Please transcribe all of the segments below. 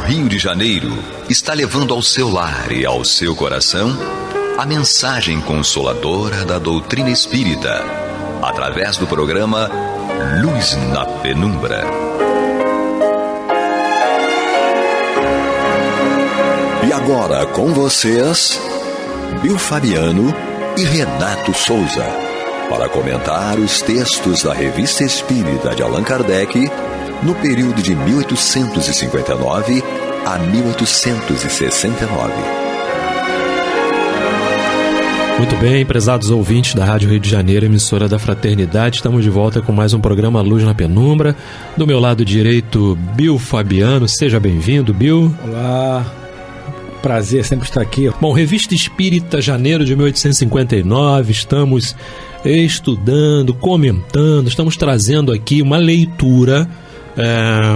Rio de Janeiro está levando ao seu lar e ao seu coração a mensagem consoladora da doutrina espírita, através do programa Luz na Penumbra. E agora com vocês, Bill Fabiano e Renato Souza, para comentar os textos da Revista Espírita de Allan Kardec no período de 1859 a 1869. Muito bem, prezados ouvintes da Rádio Rio de Janeiro, emissora da Fraternidade, estamos de volta com mais um programa Luz na Penumbra. Do meu lado direito, Bill Fabiano. Seja bem-vindo, Bill. Olá, prazer sempre estar aqui. Bom, Revista Espírita, janeiro de 1859, estamos estudando, comentando, estamos trazendo aqui uma leitura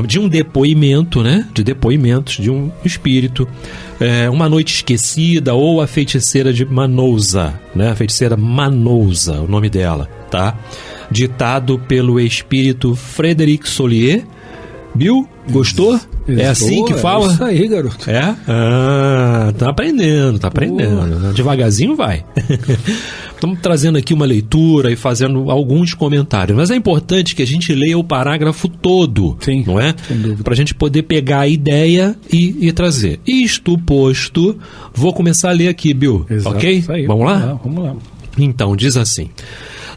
de um depoimento, né? De depoimentos de um espírito, Uma Noite Esquecida, ou A Feiticeira de Manouza, né? A Feiticeira Manouza, o nome dela, tá? Ditado pelo espírito Frederic Solier. Bill, gostou? É assim que fala? É isso aí, garoto. É? Tá aprendendo. Devagarzinho vai. Estamos trazendo aqui uma leitura e fazendo alguns comentários, mas é importante que a gente leia o parágrafo todo. Sim, não é? Sem dúvida. Para a gente poder pegar a ideia e trazer. Isto posto, vou começar a ler aqui, Bill. Exato, ok? isso aí. Vamos lá? Vamos lá. Então, diz assim: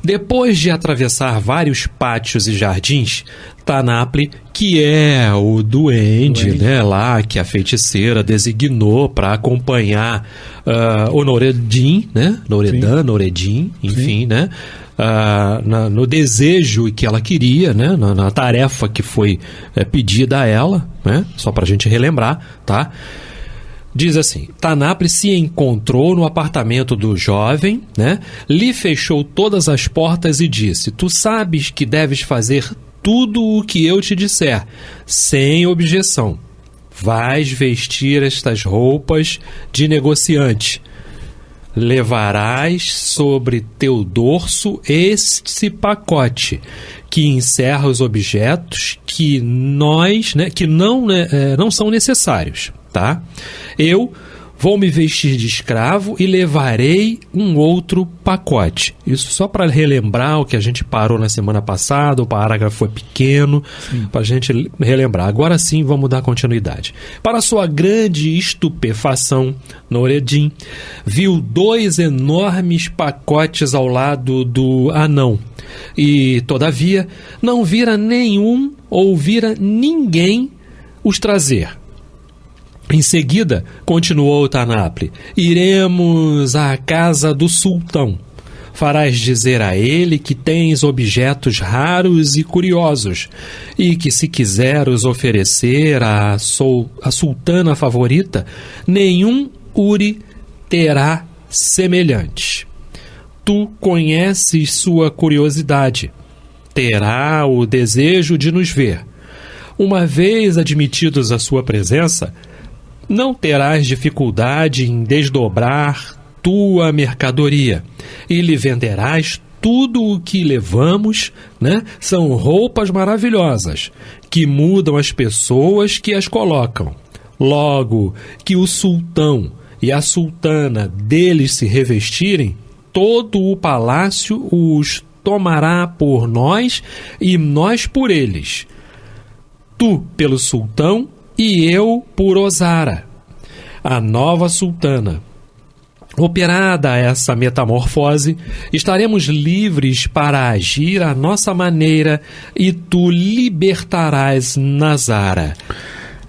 depois de atravessar vários pátios e jardins, Tanaple, que é o duende, né, lá que a feiticeira designou para acompanhar o Noureddin, né, Noureddin, enfim, né, no desejo que ela queria, né, na tarefa que foi pedida a ela, né, só para a gente relembrar, tá? Diz assim: Tanaple se encontrou no apartamento do jovem, né? Lhe fechou todas as portas e disse: tu sabes que deves fazer tudo o que eu te disser, sem objeção. Vais vestir estas roupas de negociante. Levarás sobre teu dorso este pacote, que encerra os objetos que não são necessários. Tá? Eu vou me vestir de escravo e levarei um outro pacote. Isso só para relembrar o que a gente parou na semana passada. O parágrafo foi pequeno, para a gente relembrar. Agora sim, vamos dar continuidade. Para sua grande estupefação, Noureddin viu 2 enormes pacotes ao lado do anão e, todavia, não vira nenhum ou vira ninguém os trazer. Em seguida, continuou Tanaple, iremos à casa do sultão. Farás dizer a ele que tens objetos raros e curiosos, e que se quiser os oferecer à sultana favorita, nenhum Uri terá semelhante. Tu conheces sua curiosidade. Terá o desejo de nos ver. Uma vez admitidos à sua presença, não terás dificuldade em desdobrar tua mercadoria e lhe venderás tudo o que levamos, né? São roupas maravilhosas que mudam as pessoas que as colocam. Logo que o sultão e a sultana deles se revestirem, todo o palácio os tomará por nós e nós por eles. Tu pelo sultão e eu por Ozara, a nova sultana. Operada essa metamorfose, estaremos livres para agir à nossa maneira e tu libertarás Nazara.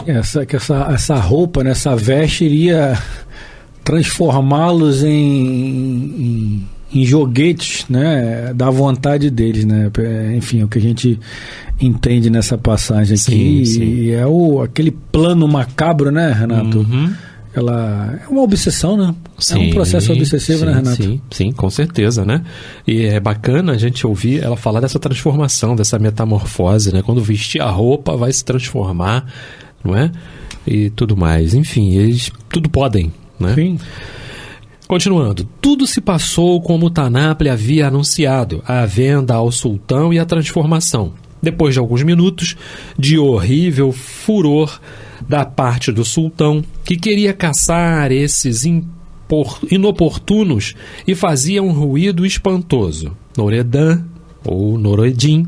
Essa roupa, né, essa veste iria transformá-los em joguetes, né, da vontade deles, né? Enfim, o que a gente entende nessa passagem aqui. Sim. E é aquele plano macabro, né, Renato? Ela é uma obsessão, né? Sim, é um processo obsessivo, né, Renato? Sim, com certeza, né? E é bacana a gente ouvir ela falar dessa transformação, dessa metamorfose, né? Quando vestir a roupa, vai se transformar, não é? E tudo mais. Enfim, eles tudo podem, né? Sim. Continuando, tudo se passou como Tanaple havia anunciado, a venda ao sultão e a transformação. Depois de alguns minutos de horrível furor, da parte do sultão, que queria caçar esses inoportunos e fazia um ruído espantoso. Noredan, ou Noredim,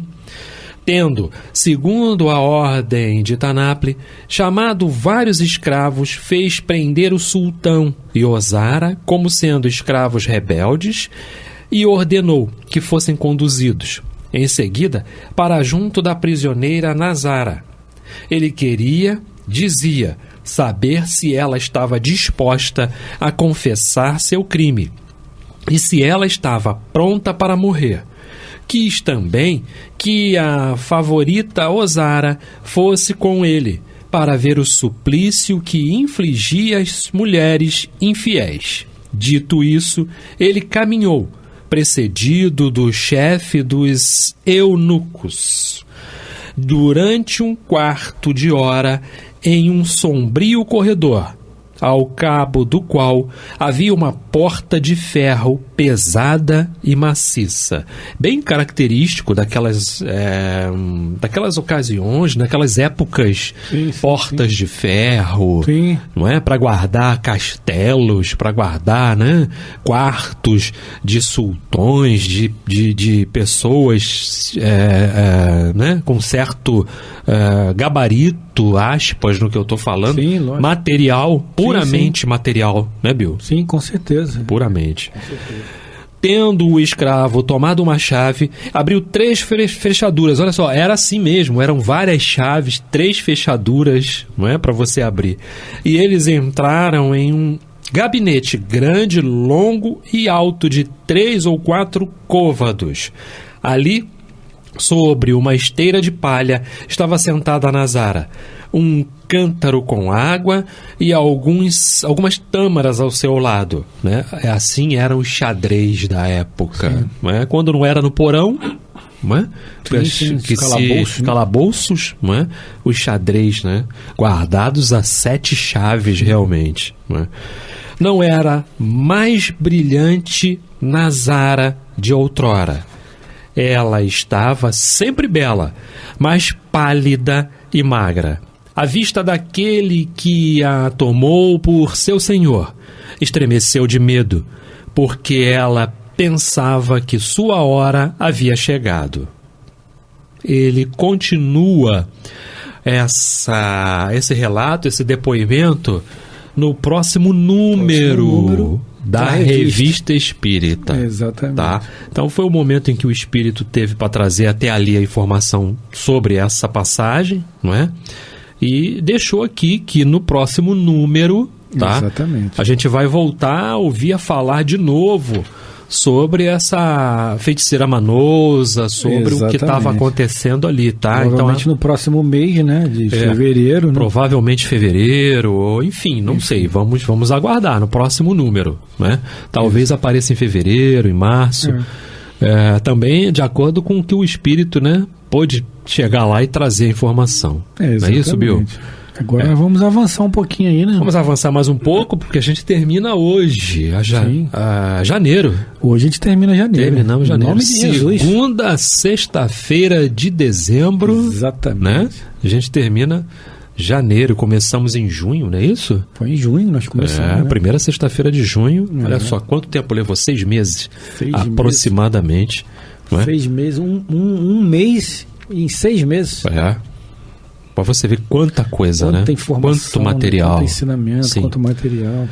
tendo, segundo a ordem de Tanaple, chamado vários escravos, fez prender o sultão e Ozara como sendo escravos rebeldes e ordenou que fossem conduzidos, em seguida, para junto da prisioneira Nazara. Ele dizia, saber se ela estava disposta a confessar seu crime e se ela estava pronta para morrer. Quis também que a favorita Ozara fosse com ele para ver o suplício que infligia às mulheres infiéis. Dito isso, ele caminhou, precedido do chefe dos eunucos, durante um quarto de hora em um sombrio corredor, ao cabo do qual havia uma porta de ferro pesada e maciça, bem característico daquelas ocasiões, naquelas épocas, portas de ferro, não é, para guardar castelos, para guardar, né, quartos de sultões, de pessoas, né, com certo gabarito, aspas, no que eu estou falando, material, puramente material, né, Bill? Sim, com certeza. Puramente. Com certeza. Tendo o escravo tomado uma chave, abriu 3 fechaduras. Olha só, era assim mesmo, eram várias chaves, 3 fechaduras, não é, para você abrir. E eles entraram em um gabinete grande, longo e alto de 3 ou 4 côvados. Ali, sobre uma esteira de palha, estava sentada Nazara, um cântaro com água e algumas tâmaras ao seu lado, né? Assim eram os xadrez da época, né? Quando não era no porão, né? Calabouços, né? Os xadrez, né? Guardados a 7 chaves realmente, né? Não era mais brilhante Nazara de outrora. Ela estava sempre bela, mas pálida e magra. A vista daquele que a tomou por seu senhor estremeceu de medo, porque ela pensava que sua hora havia chegado. Ele continua esse relato, esse depoimento, no próximo número da Revista Espírita. Exatamente. Tá? Então foi o momento em que o Espírito teve para trazer até ali a informação sobre essa passagem, não é? E deixou aqui que no próximo número, tá? Exatamente, a gente vai voltar a ouvir a falar de novo sobre essa feiticeira Manosa, sobre o que estava acontecendo ali, tá? Provavelmente então, no próximo mês, né, de fevereiro. Né? Provavelmente fevereiro, ou enfim, não sei, vamos aguardar no próximo número, né? Talvez apareça em fevereiro, em março, também de acordo com o que o Espírito, né, pôde chegar lá e trazer a informação. Não é isso, Bill? Agora vamos avançar um pouquinho aí, né? Vamos avançar mais um pouco, porque a gente termina hoje, janeiro. Hoje a gente termina janeiro. Terminamos janeiro. Em nome de Jesus. Segunda sexta-feira de dezembro. Exatamente. Né? A gente termina janeiro, começamos em junho, não é isso? Foi em junho nós começamos. Primeira sexta-feira de junho. Olha só, quanto tempo levou? 6 meses? 6 aproximadamente. Meses. 6 meses, um mês em 6 meses. Para você ver quanta coisa, quanta né? Informação, quanto material. Quanto ensinamento, quanto material.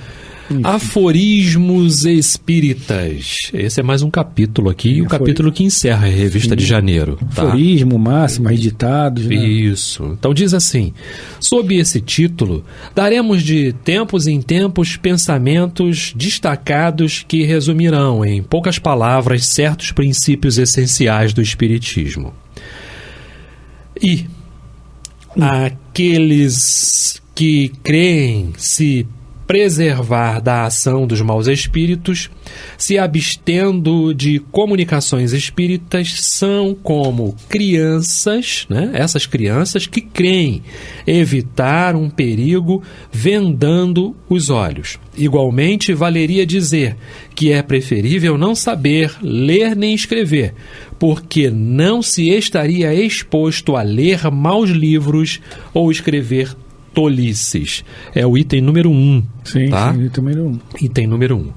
Enfim. Aforismos espíritas. Esse é mais um capítulo aqui, o capítulo que encerra a revista de janeiro. Tá? Aforismo, máximas, ditados. Né? Isso. Então diz assim: sob esse título, daremos de tempos em tempos pensamentos destacados que resumirão, em poucas palavras, certos princípios essenciais do Espiritismo. E aqueles que creem se preservar da ação dos maus espíritos, se abstendo de comunicações espíritas, são como crianças, né? Essas crianças que creem evitar um perigo vendando os olhos. Igualmente, valeria dizer que é preferível não saber ler nem escrever, porque não se estaria exposto a ler maus livros ou escrever tolices. É o item número 1. Sim, tá? sim, item número 1. Item número 1.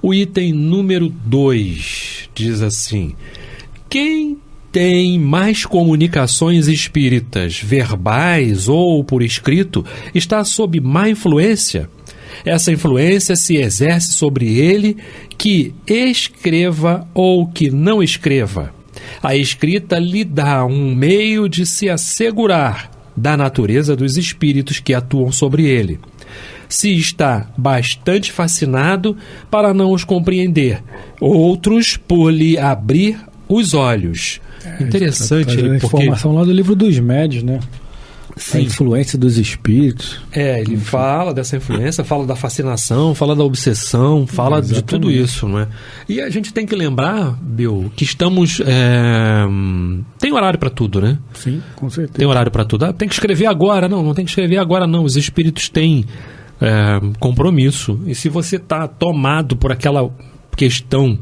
O item número 2 diz assim: quem tem mais comunicações espíritas, verbais ou por escrito, está sob má influência. Essa influência se exerce sobre ele, que escreva ou que não escreva. A escrita lhe dá um meio de se assegurar da natureza dos espíritos que atuam sobre ele. Se está bastante fascinado para não os compreender, outros por lhe abrir os olhos. Interessante, ele, porque... informação lá do livro dos médios, né? Sim. A influência dos espíritos. Ele fala dessa influência, fala da fascinação, fala da obsessão, fala de tudo isso, não é? E a gente tem que lembrar, Bill, que estamos... Tem horário para tudo, né? Sim, com certeza. Tem horário para tudo. Tem que escrever agora. Não tem que escrever agora, não. Os espíritos têm compromisso. E se você está tomado por aquela questão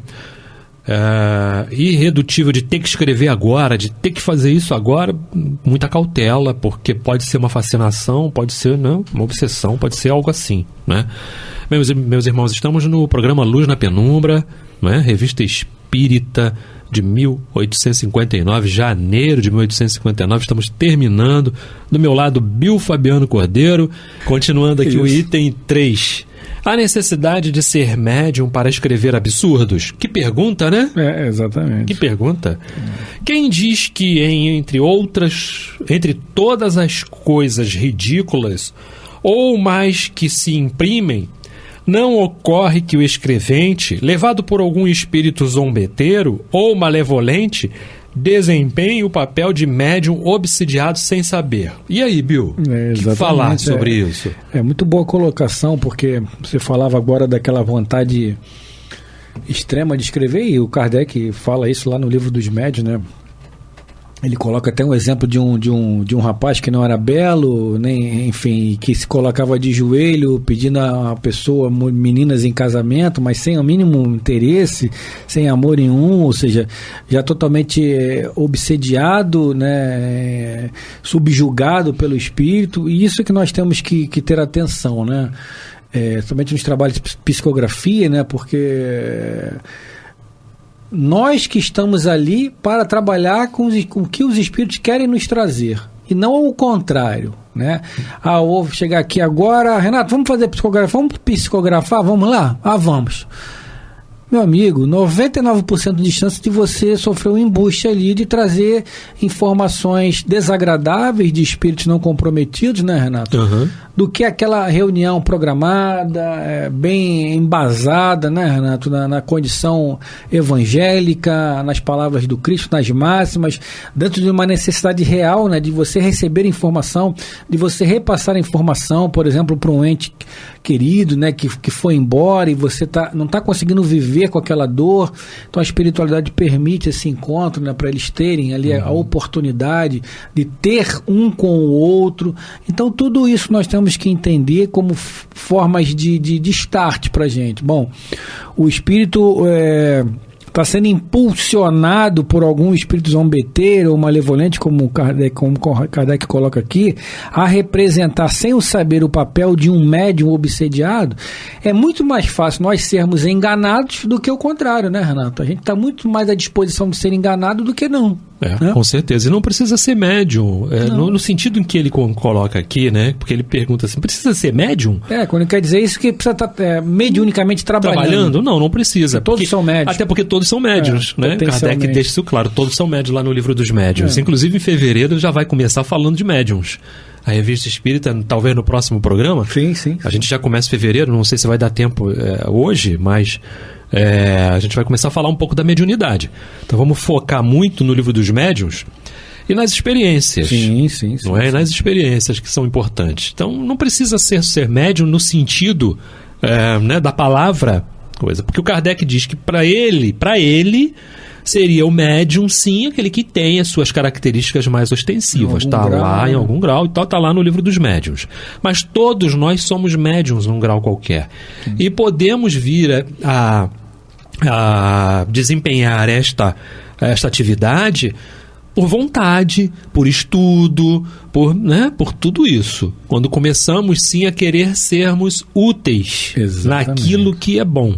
irredutível de ter que escrever agora, de ter que fazer isso agora, muita cautela, porque pode ser uma fascinação, pode ser uma obsessão, pode ser algo assim, né? Meus irmãos, estamos no programa Luz na Penumbra, né? Revista Espírita de 1859, janeiro de 1859, estamos terminando. Do meu lado, Bill Fabiano Cordeiro, continuando aqui o item 3. A necessidade de ser médium para escrever absurdos. Que pergunta, né? Exatamente. Que pergunta. Quem diz que, entre todas as coisas ridículas ou mais que se imprimem, não ocorre que o escrevente, levado por algum espírito zombeteiro ou malevolente, desempenhe o papel de médium obsidiado sem saber. E aí, Bill? O que falar sobre isso? É muito boa colocação, porque você falava agora daquela vontade extrema de escrever, e o Kardec fala isso lá no livro dos médiuns, né? Ele coloca até um exemplo de um rapaz que não era belo, nem, enfim, que se colocava de joelho pedindo a pessoa, meninas em casamento, mas sem o mínimo interesse, sem amor nenhum, ou seja, já totalmente obsediado, né, subjugado pelo espírito. E isso é que nós temos que ter atenção, né? Somente nos trabalhos de psicografia, né? Porque nós que estamos ali para trabalhar com o que os espíritos querem nos trazer, e não o contrário, né? Vou chegar aqui agora, Renato, vamos fazer psicografar, vamos lá? Vamos. Meu amigo, 99% de chance de você sofrer um embuste ali, de trazer informações desagradáveis de espíritos não comprometidos, né, Renato? Uhum. Do que aquela reunião programada, bem embasada, né, Renato, na condição evangélica, nas palavras do Cristo, nas máximas, dentro de uma necessidade real, né, de você receber informação, de você repassar a informação, por exemplo, para um ente querido, né, que foi embora e você não está conseguindo viver com aquela dor. Então a espiritualidade permite esse encontro, né, para eles terem ali a oportunidade de ter um com o outro. Então tudo isso nós temos que entender como formas de start para a gente. Bom, o espírito está sendo impulsionado por algum espírito zombeteiro ou malevolente, como Kardec coloca aqui, a representar sem o saber o papel de um médium obsediado. É muito mais fácil nós sermos enganados do que o contrário, né, Renato? A gente está muito mais à disposição de ser enganado do que não. Né? Com certeza. E não precisa ser médium. No sentido em que ele coloca aqui, né? Porque ele pergunta assim, precisa ser médium? Quando ele quer dizer isso, que precisa estar mediunicamente trabalhando. Não precisa. Todos são médios. Até porque todos são médios, né? Kardec deixa isso claro. Todos são médios lá no livro dos médiuns. Inclusive, em fevereiro, já vai começar falando de médiuns. A Revista Espírita, talvez no próximo programa. Sim. A gente já começa em fevereiro, não sei se vai dar tempo hoje, mas a gente vai começar a falar um pouco da mediunidade. Então vamos focar muito no livro dos médiuns e nas experiências. Sim. Não é? Nas experiências que são importantes. Então não precisa ser médium no sentido né, da palavra coisa. Porque o Kardec diz que para ele seria o médium, sim, aquele que tem as suas características mais ostensivas. Está lá em algum grau, então está lá no livro dos médiuns. Mas todos nós somos médiuns num grau qualquer. E podemos vir a desempenhar esta atividade por vontade, por estudo, por tudo isso. Quando começamos, sim, a querer sermos úteis naquilo que é bom.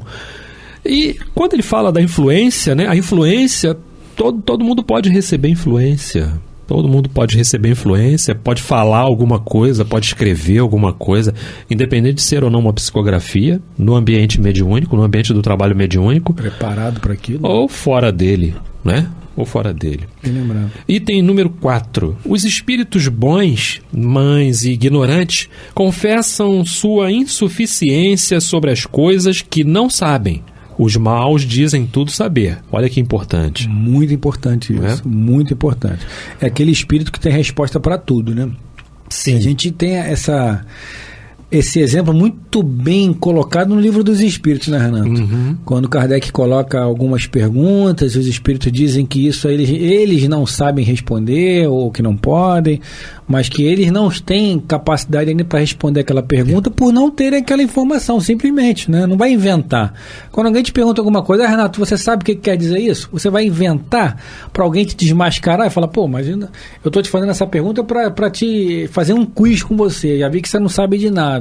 E quando ele fala da influência, né, a influência, todo mundo pode receber influência. Todo mundo pode receber influência, pode falar alguma coisa, pode escrever alguma coisa, independente de ser ou não uma psicografia, no ambiente mediúnico, no ambiente do trabalho mediúnico. Preparado para aquilo. Ou fora dele, né? Ou fora dele. Bem lembrado. Item número 4. Os espíritos bons, mães e ignorantes confessam sua insuficiência sobre as coisas que não sabem. Os maus dizem tudo saber. Olha que importante. Muito importante isso. Muito importante. É aquele espírito que tem resposta para tudo, né? Sim. A gente tem esse exemplo muito bem colocado no Livro dos Espíritos, né, Renato? Uhum. Quando Kardec coloca algumas perguntas, os espíritos dizem que isso eles não sabem responder ou que não podem, mas que eles não têm capacidade ainda para responder aquela pergunta por não terem aquela informação, simplesmente, né? Não vai inventar. Quando alguém te pergunta alguma coisa, Renato, você sabe o que quer dizer isso? Você vai inventar para alguém te desmascarar e falar, pô, mas eu estou te fazendo essa pergunta para te fazer um quiz com você, já vi que você não sabe de nada.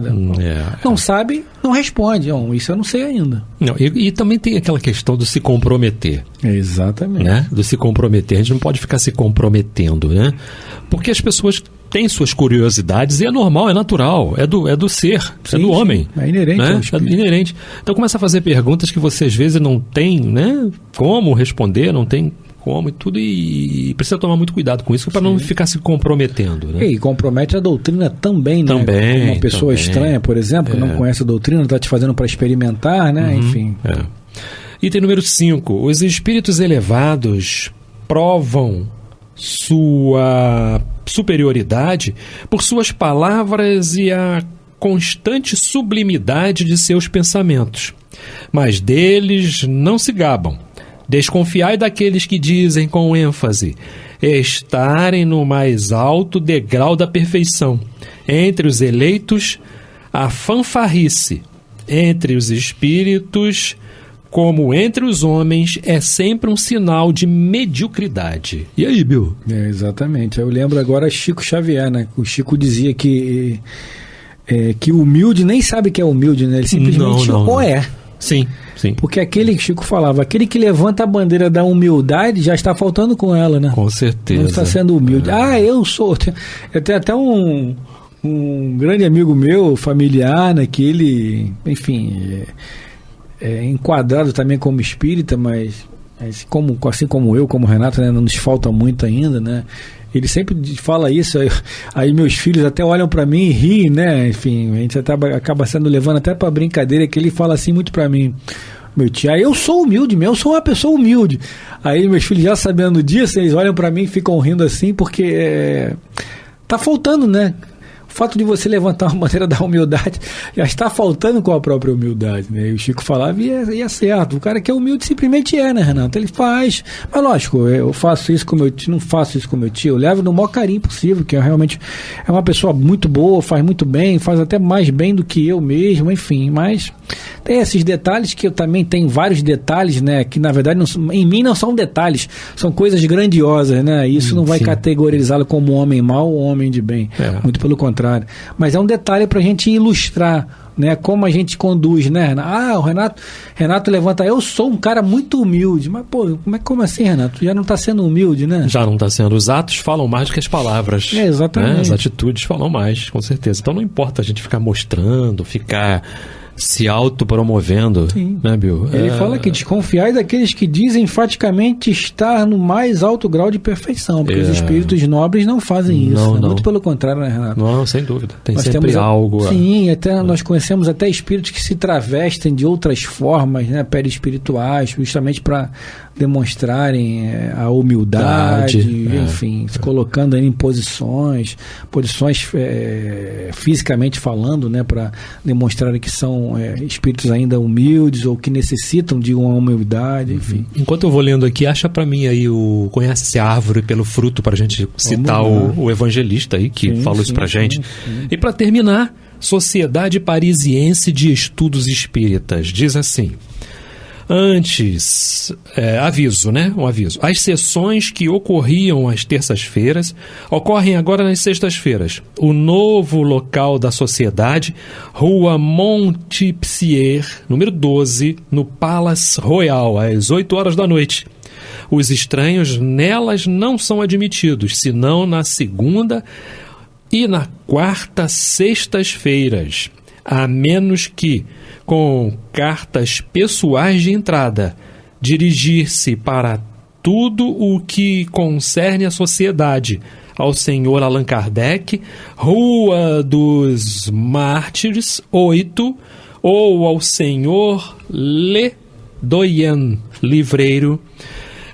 Não sabe, não responde. Não, isso eu não sei ainda. Não, e também tem aquela questão do se comprometer. Exatamente. Né? Do se comprometer. A gente não pode ficar se comprometendo, né? Porque as pessoas têm suas curiosidades e é normal, é natural, é do ser, sim, é do homem. É inerente. Né? É inerente. Então começa a fazer perguntas que você às vezes não tem, né, como responder, não tem como e tudo, e precisa tomar muito cuidado com isso para não ficar se comprometendo, né? E compromete a doutrina também, né? Também. Uma pessoa estranha, por exemplo, que não conhece a doutrina, está te fazendo para experimentar, né? Enfim. Item número 5. Os espíritos elevados provam sua superioridade por suas palavras e a constante sublimidade de seus pensamentos. Mas deles não se gabam. Desconfiai daqueles que dizem com ênfase estarem no mais alto degrau da perfeição. Entre os eleitos, a fanfarrice. Entre os espíritos, como entre os homens, é sempre um sinal de mediocridade. E aí, Bill? Exatamente. Eu lembro agora Chico Xavier, né? O Chico dizia que o humilde nem sabe que é humilde, né? Ele simplesmente ou é. Sim, sim. Porque aquele que Chico falava, aquele que levanta a bandeira da humildade já está faltando com ela, né? Com certeza. Não está sendo humilde. Eu sou... Eu tenho até um grande amigo meu, familiar, né? Que ele, enfim, é enquadrado também como espírita, mas assim como eu, como o Renato, né, não nos falta muito ainda, né? Ele sempre fala isso, aí meus filhos até olham para mim e riem, né? Enfim, a gente acaba sendo levando até para brincadeira, que ele fala assim muito para mim, meu tio, eu sou humilde mesmo, eu sou uma pessoa humilde. Aí meus filhos já sabendo disso, eles olham para mim e ficam rindo assim, porque tá faltando, né? O fato de você levantar uma bandeira da humildade já está faltando com a própria humildade, né? E o Chico falava e é certo. O cara que é humilde simplesmente né, Renato? Ele faz. Mas lógico, eu faço isso com meu tio, não faço isso com meu tio. Eu levo no maior carinho possível, que realmente é uma pessoa muito boa, faz muito bem, faz até mais bem do que eu mesmo, enfim. Mas tem esses detalhes que eu também tenho vários detalhes, né? Que na verdade em mim não são detalhes, são coisas grandiosas, né? Isso não vai categorizá-lo como homem mau ou homem de bem. Muito pelo contrário. Mas é um detalhe para a gente ilustrar, né, como a gente conduz, né? O Renato levanta, eu sou um cara muito humilde, mas pô, como assim, Renato? Já não está sendo humilde, né? Já não está sendo. Os atos falam mais do que as palavras. Exatamente. Né? As atitudes falam mais, com certeza. Então não importa a gente ficar mostrando, ficar se autopromovendo, né, Bill? Ele fala que desconfiai daqueles que dizem enfaticamente estar no mais alto grau de perfeição, porque os espíritos nobres não fazem isso. Não. Muito pelo contrário, né, Renato? Não, sem dúvida. Tem sempre algo. Sim, nós conhecemos até espíritos que se travestem de outras formas, né, perispirituais, justamente para demonstrarem a humildade, enfim, se colocando em posições fisicamente falando, né, para demonstrarem que são espíritos ainda humildes ou que necessitam de uma humildade, enfim. Enquanto eu vou lendo aqui, acha para mim aí conhece-se a árvore pelo fruto, para a gente citar o evangelista aí que falou isso para gente. E para terminar, Sociedade Parisiense de Estudos Espíritas diz assim: Antes, aviso, né? Um aviso. As sessões que ocorriam às terças-feiras ocorrem agora nas sextas-feiras. O novo local da sociedade, Rua Montpensier, número 12, no Palace Royal, às 8 horas da noite. Os estranhos nelas não são admitidos, senão na segunda e na quarta sextas-feiras, a menos que, com cartas pessoais de entrada, dirigir-se para tudo o que concerne a sociedade ao Sr. Allan Kardec, Rua dos Mártires, 8, ou ao Sr. Le Doyen, livreiro,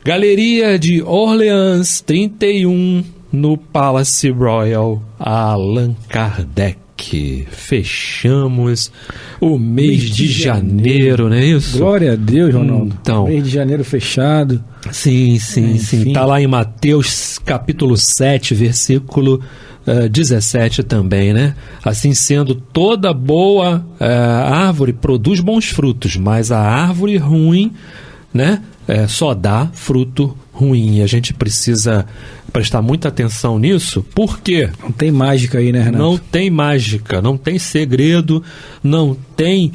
Galeria de Orleans, 31, no Palace Royal, Allan Kardec. Fechamos o mês de janeiro, não é isso? Glória a Deus, Ronaldo. Então, mês de janeiro fechado. Sim. Está lá em Mateus capítulo 7, versículo 17 também, né? Assim sendo, toda boa árvore produz bons frutos, mas a árvore ruim, né, só dá fruto ruim. E a gente precisa prestar muita atenção nisso, porque não tem mágica aí, né, Renato? Não tem mágica, não tem segredo, não tem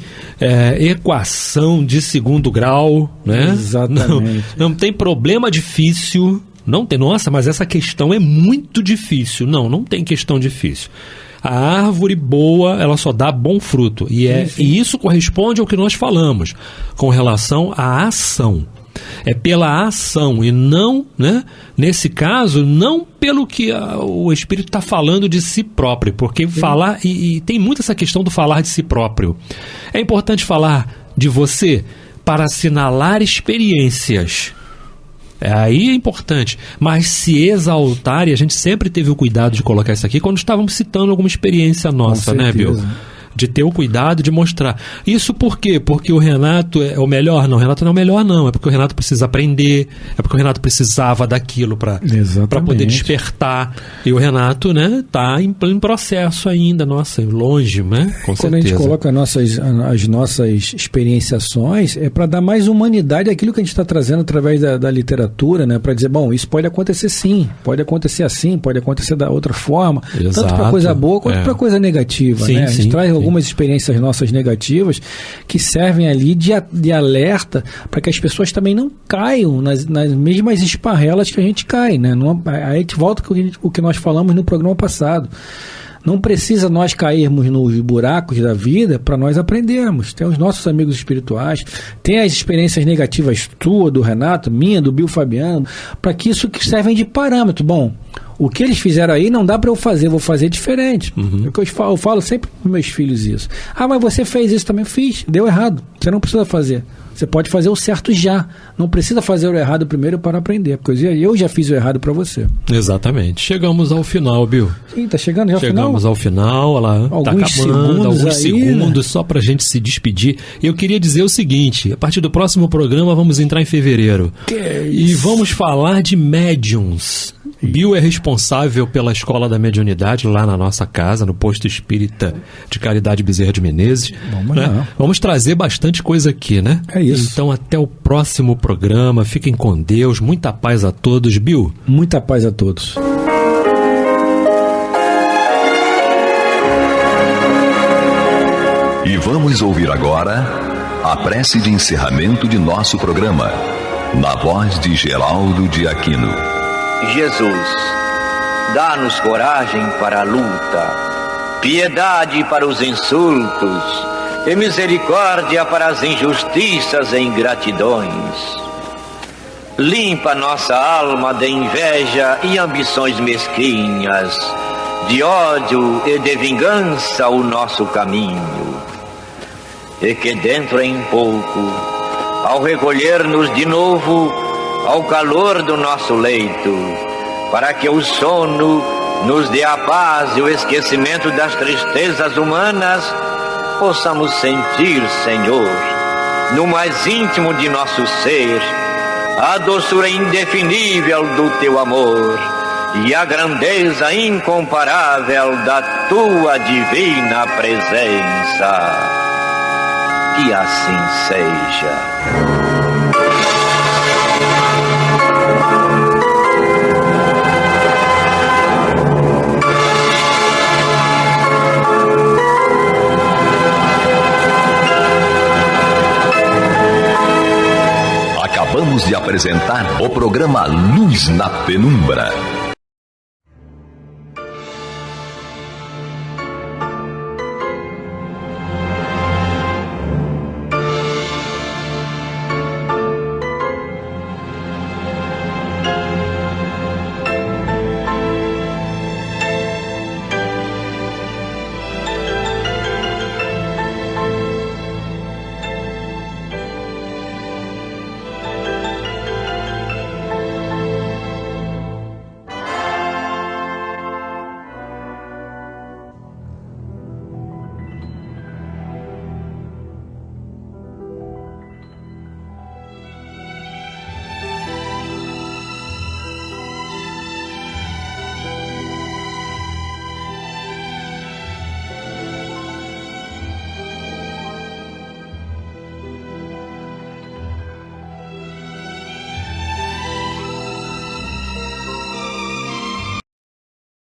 equação de segundo grau, né? Exatamente. Não tem problema difícil, não tem. Nossa, mas essa questão é muito difícil. Não tem questão difícil. A árvore boa, ela só dá bom fruto. E isso corresponde ao que nós falamos com relação à ação. É pela ação e não, né, nesse caso, não pelo que o Espírito está falando de si próprio, porque falar, e tem muito essa questão do falar de si próprio. É importante falar de você para assinalar experiências. Aí é importante, mas se exaltar, e a gente sempre teve o cuidado de colocar isso aqui quando estávamos citando alguma experiência nossa, né, Bill? De ter o cuidado de mostrar. Isso por quê? Porque o Renato é o melhor? Não, o Renato não é o melhor, não. É porque o Renato precisa aprender, é porque o Renato precisava daquilo para poder despertar. E o Renato, né, está em processo ainda, nossa, longe, né? Com Quando certeza. A gente coloca as nossas experienciações, é para dar mais humanidade àquilo que a gente está trazendo através da literatura, né? Para dizer, bom, isso pode acontecer sim, pode acontecer assim, pode acontecer da outra forma. Exato. Tanto para coisa boa quanto para coisa negativa, sim, né? A gente traz sim. Algumas experiências nossas negativas que servem ali de alerta para que as pessoas também não caiam nas mesmas esparrelas que a gente cai, né? Aí a gente volta com o que nós falamos no programa passado. Não precisa nós cairmos nos buracos da vida para nós aprendermos. Tem os nossos amigos espirituais, tem as experiências negativas tua, do Renato, minha, do Bill Fabiano, para que isso que servem de parâmetro. Bom, o que eles fizeram aí não dá para eu fazer, vou fazer diferente. É o que eu falo sempre para meus filhos isso. Ah, mas você fez isso também? Fiz, deu errado. Você não precisa fazer. Você pode fazer o certo já. Não precisa fazer o errado primeiro para aprender, porque eu já fiz o errado para você. Exatamente. Chegamos ao final, Bill. Sim, tá chegando já ao final? Chegamos ao final, olha lá, tá acabando, alguns segundos só pra gente se despedir. Eu queria dizer o seguinte, a partir do próximo programa vamos entrar em fevereiro. E vamos falar de médiums. Bill é responsável pela Escola da Mediunidade lá na nossa casa, no Posto Espírita de Caridade Bezerra de Menezes. Vamos trazer bastante coisa aqui, né? É isso. Então até o próximo programa, fiquem com Deus, muita paz a todos. Bill? Muita paz a todos. E vamos ouvir agora a prece de encerramento de nosso programa, na voz de Geraldo de Aquino. Jesus, dá-nos coragem para a luta, piedade para os insultos e misericórdia para as injustiças e ingratidões. Limpa nossa alma de inveja e ambições mesquinhas, de ódio e de vingança o nosso caminho. E que dentro em pouco, ao recolher-nos de novo ao calor do nosso leito, para que o sono nos dê a paz e o esquecimento das tristezas humanas, possamos sentir, Senhor, no mais íntimo de nosso ser, a doçura indefinível do Teu amor e a grandeza incomparável da Tua divina presença. Que assim seja. Acabamos de apresentar o programa Luz na Penumbra,